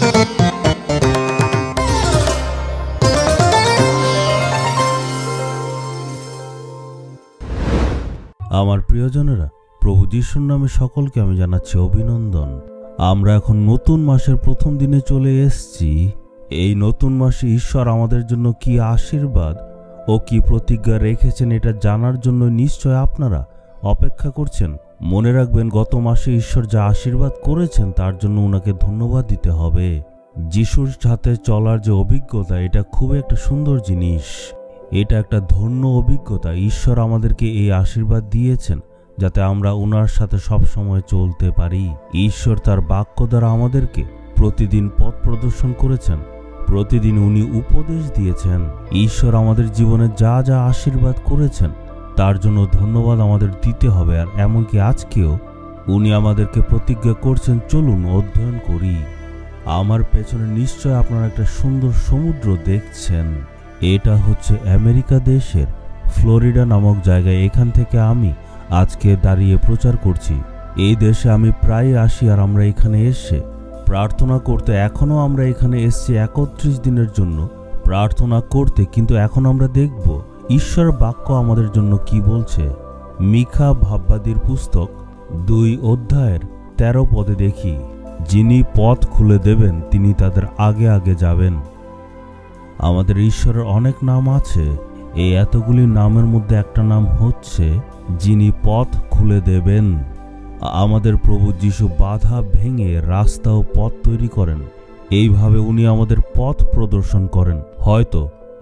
আমার প্রিয়জনেরা, প্রভু যিশুর নামে সকলকে আমি জানাচ্ছি অভিনন্দন। আমরা এখন নতুন মাসের প্রথম দিনে চলে এসেছি। এই নতুন মাসে ঈশ্বর আমাদের জন্য কি আশীর্বাদ ও কি প্রতিজ্ঞা রেখেছেন এটা জানার জন্য নিশ্চয় আপনারা অপেক্ষা করছেন। মনে রাখবেন, গত মাসে ঈশ্বর যা আশীর্বাদ করেছেন তার জন্য ওনাকে ধন্যবাদ দিতে হবে। যিশুর সাথে চলার যে অভিজ্ঞতা, এটা খুব একটা সুন্দর জিনিস। এটা একটা ধন্য অভিজ্ঞতা। ঈশ্বর আমাদেরকে এই আশীর্বাদ দিয়েছেন যাতে আমরা ওনার সাথে সব সময় চলতে পারি। ঈশ্বর তার বাক্য দ্বারা আমাদেরকে প্রতিদিন পথ প্রদর্শন করেছেন, প্রতিদিন উনি উপদেশ দিয়েছেন। ঈশ্বর আমাদের জীবনে যা যা আশীর্বাদ করেছেন তার জন্য ধন্যবাদ আমাদের দিতে হবে। আর এমনকি আজকেও উনি আমাদেরকে প্রতিজ্ঞা করছেন, চলুন অধ্যয়ন করি। আমার পেছনে নিশ্চয় আপনারা একটা সুন্দর সমুদ্র দেখছেন। এটা হচ্ছে আমেরিকা দেশের ফ্লোরিডা নামক জায়গায়। এখান থেকে আমি আজকে দাঁড়িয়ে প্রচার করছি। এই দেশে আমি প্রায় আসি আর আমরা এখানে এসে প্রার্থনা করতে। এখনও আমরা এখানে এসছি 31 দিনের জন্য প্রার্থনা করতে। কিন্তু এখন আমরা দেখব ঈশ্বর বাক্য আমাদের জন্য কি বলছে। মিখা ভাববাদীর পুস্তক 2 অধ্যায়ের 13 পদে দেখি, যিনি পথ খুলে দেবেন তিনি তাদের আগে আগে যাবেন। আমাদের ঈশ্বরের অনেক নাম আছে। এই এতগুলি নামের মধ্যে একটা নাম হচ্ছে যিনি পথ খুলে দেবেন। আমাদের প্রভু যিশু বাধা ভেঙে রাস্তা ও পথ তৈরি করেন। এইভাবে উনি আমাদের পথ প্রদর্শন করেন। হয়তো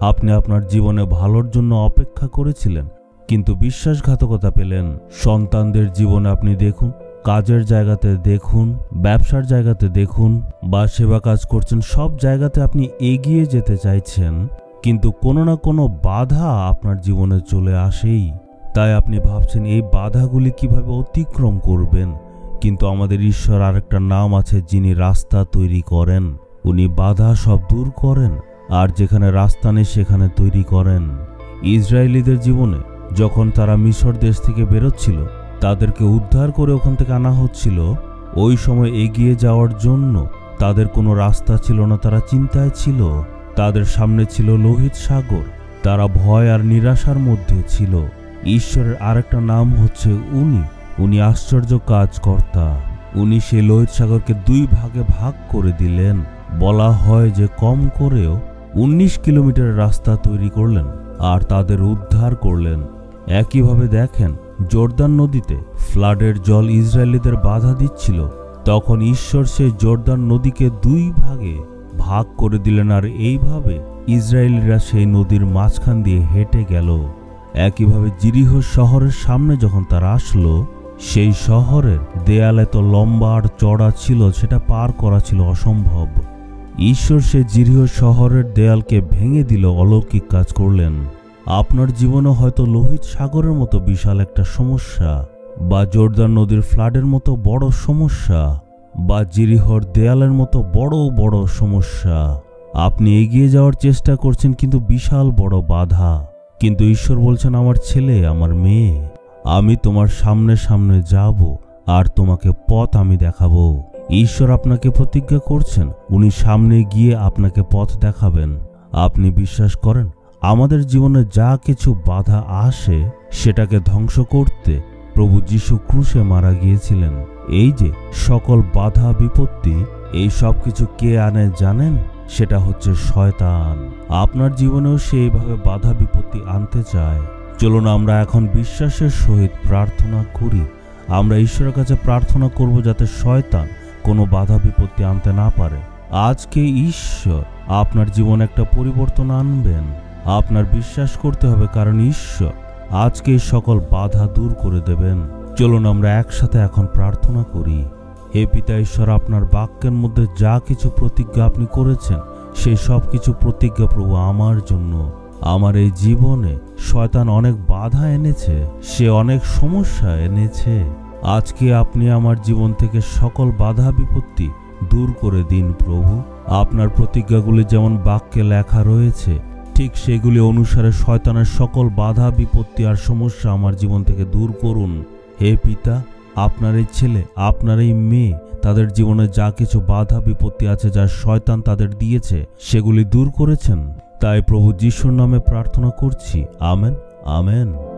আপনি আপনার জীবনে ভালোর জন্য অপেক্ষা করেছিলেন কিন্তু বিশ্বাসঘাতকতা পেলেন। সন্তানদের জীবনে আপনি দেখুন, কাজের জায়গাতে দেখুন, ব্যবসার জায়গাতে দেখুন, বা সেবা কাজ করছেন, সব জায়গাতে আপনি এগিয়ে যেতে চাইছেন কিন্তু কোনো না কোনো বাধা আপনার জীবনে চলে আসেই। তাই আপনি ভাবছেন এই বাধাগুলি কিভাবে অতিক্রম করবেন। কিন্তু আমাদের ঈশ্বর আরেকটা নাম আছে, যিনি রাস্তা তৈরি করেন। উনি বাধা সব দূর করেন আর যেখানে রাস্তা নেই সেখানে তৈরি করেন। ইসরায়েলিদের জীবনে যখন তারা মিশর দেশ থেকে বেরোচ্ছিল, তাদেরকে উদ্ধার করে ওখান থেকে আনা হচ্ছিল, ওই সময় এগিয়ে যাওয়ার জন্য তাদের কোনো রাস্তা ছিল না। তারা চিন্তায় ছিল। তাদের সামনে ছিল লোহিত সাগর। তারা ভয় আর নিরাশার মধ্যে ছিল। ঈশ্বরের আরেকটা নাম হচ্ছে উনি আশ্চর্য কাজকর্তা। উনি সেই লোহিত সাগরকে 2 ভাগে ভাগ করে দিলেন। বলা হয় যে কম করেও 19 কিলোমিটার রাস্তা তৈরি করলেন আর তাদের উদ্ধার করলেন। একইভাবে দেখেন, জর্দান নদীতে ফ্লাডের জল ইসরায়েলিদের বাধা দিচ্ছিল, তখন ঈশ্বর সেই জর্দান নদীকে 2 ভাগে ভাগ করে দিলেন আর এইভাবে ইসরায়েলিরা সেই নদীর মাঝখান দিয়ে হেঁটে গেল। একইভাবে জিরিহো শহরের সামনে যখন তারা আসলো, সেই শহরের দেয়াল এত লম্বা আর চড়া ছিল সেটা পার করা ছিল অসম্ভব। ঈশ্বর সেই জিরিহো শহরের দেয়ালকে ভেঙে দিল, অলৌকিক কাজ করলেন। আপনার জীবনে হয়তো লোহিত সাগরের মতো বিশাল একটা সমস্যা, বা জর্দান নদীর ফ্লাডের মতো বড় সমস্যা, বা জিরিহোর দেয়ালের মতো বড় বড় সমস্যা। আপনি এগিয়ে যাওয়ার চেষ্টা করছেন কিন্তু বিশাল বড় বাধা। কিন্তু ঈশ্বর বলছেন, আমার ছেলে, আমার মেয়ে, আমি তোমার সামনে সামনে যাব আর তোমাকে পথ আমি দেখাবো। ঈশ্বর আপনাকে প্রতিজ্ঞা করছেন, উনি সামনে গিয়ে আপনাকে পথ দেখাবেন। আপনি বিশ্বাস করেন? আমাদের জীবনে যা কিছু বাধা আসে সেটাকে ধ্বংস করতে প্রভু যিশু ক্রুশে মারা গিয়েছিলেন। এই যে সকল বাধা বিপত্তি, এই সব কিছু কে আনে জানেন? সেটা হচ্ছে শয়তান। আপনার জীবনেও সেইভাবে বাধা বিপত্তি আনতে চায়। চলুন আমরা এখন বিশ্বাসের সহিত প্রার্থনা করি। আমরা ঈশ্বরের কাছে প্রার্থনা করব যাতে শয়তান কোনো বাধা বিপত্তি আনতে না পারে। আজকে ঈশ্বর আপনার জীবনে একটা পরিবর্তন আনবেন। আপনার বিশ্বাস করতে হবে, কারণ ঈশ্বর আজকে সকল বাধা দূর করে দেবেন। চলুন আমরা একসাথে এখন প্রার্থনা করি। হে পিতা ঈশ্বর, আপনার বাক্যের মধ্যে যা কিছু প্রতিজ্ঞা আপনি করেছেন সেই সব কিছু প্রতিজ্ঞা প্রভু আমার জন্য। আমার এই জীবনে শয়তান অনেক বাধা এনেছে, সে অনেক সমস্যা এনেছে। আজকে আপনি আমার জীবন থেকে সকল বাধা বিপত্তি দূর করে দিন প্রভু। আপনার প্রতিজ্ঞাগুলি যেমন বাক্যে লেখা রয়েছে ঠিক সেগুলি অনুসারে শয়তানের সকল বাধা বিপত্তি আর সমস্যা আমার জীবন থেকে দূর করুন। হে পিতা, আপনার এই ছেলে, আপনার এই মেয়ে তাদের জীবনে যা কিছু বাধা বিপত্তি আছে যা শয়তান তাদের দিয়েছে সেগুলি দূর করেছেন। তাই প্রভু যিশুর নামে প্রার্থনা করছি, আমেন, আমেন।